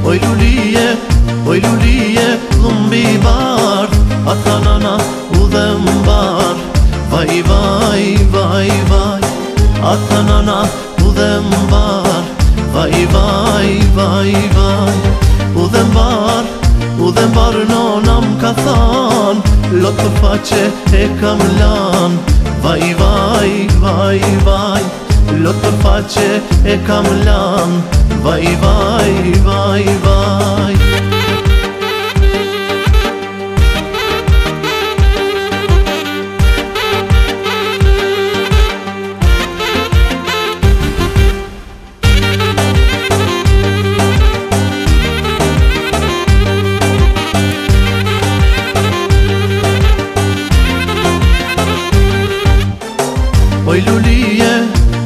oj lulije, lumbi bar, ata nana u dhe mbar. Vaj, vaj, vaj, vaj, ata nana u dhe mbar. Vaj, vaj, vaj, vaj, u dhe mbar nona m'ka than, lot për faqe e kam lan. Vaj, vaj, vaj, vaj, lot për faqe e kam lan. Vaj, vaj, vaj, vaj.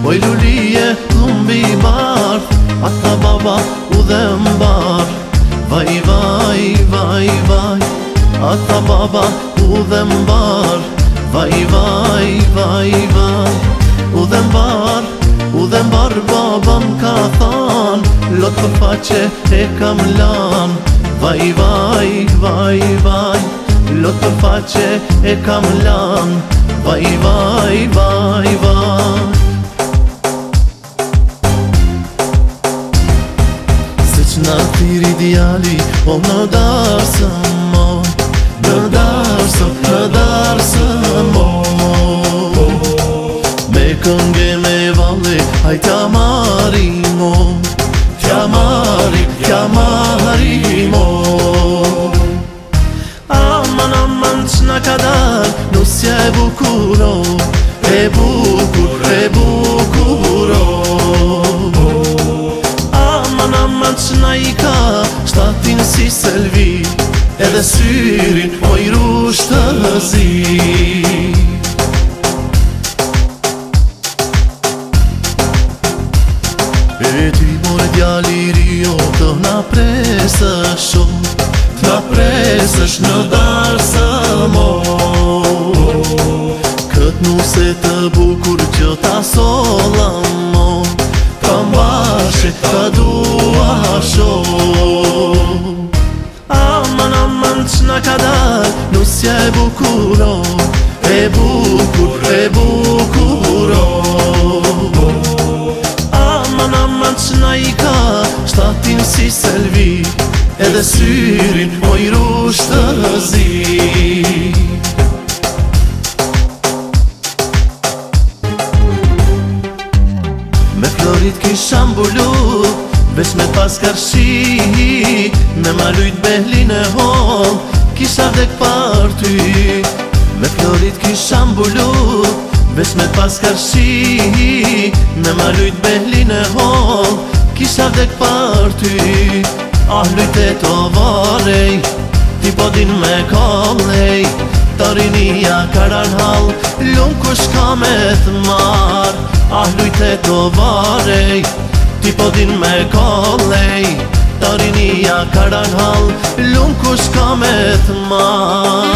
Oj lulije, lumbi bar, ata baba u dhe mbar. Vaj, vaj, vaj, vaj, ata baba u dhe mbar. Vaj, vaj, vaj, vaj, u dhe mbar baba m'ka than, lot për faqe e kam lan. Vaj, vaj, vaj, vaj, lot për faqe e kam lan. Vaj, vaj, vaj, vaj. Se që në tiri djali, po më darsëm moj, më darsëm moj. Me kënge me valli, haj t'ja mari moj, t'ja mari moj. Aman, aman që në ka dar, nusja e bukuro, e bukuro. Aman, aman që në i ka, shtatin si selvi, edhe syrin oj rushtëzi. E ty more djali rio, të na presësh shumë, t'na presësh në darsë moj. Këtë nuse të bukur që ta sola moj, ta mbashe, ta dua shumë. Aman, aman që na ka dar, nusja e bukuro, e bukuro. Aman, aman që na i ka, shtatin si selvi, edhe syrin oj rushtëzi. Me florit kisha mbulu, veç me pas karshi, me malujt behlin e hol, kisha vdek par ty. Me florit kisha mbulu, veç me pas karshi, me malujt behlin e hol, kisha vdek par ty. Ah lujte to varej, ti po din me kollej, tarinia karar hal, lum kush ka me t'mar. Ah lujte to varej, ti po din me kollej, tarinia karar hal, lum kush ka me t'mar.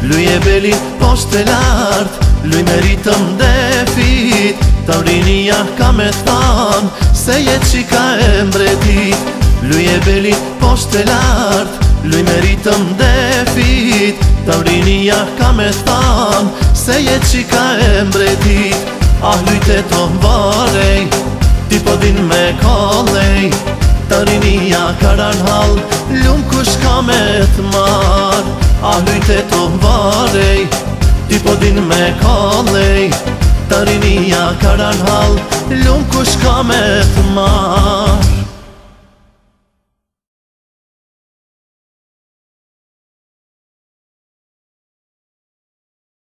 Luje beli poshte lart, luj me ritëm defit, taurinia ka me than, se jet qika e mbretit. Luje beli poshte lart, luj me ritëm defit, taurinia ka me than, se jet qika e mbretit. Ah lujte to varej, ti po din me kollej, tarinia karar hal, lum kush ka me t'mar. Ah lujte to varej, ti po din me kollej, tarinia karar hal, lum kush ka me t'mar.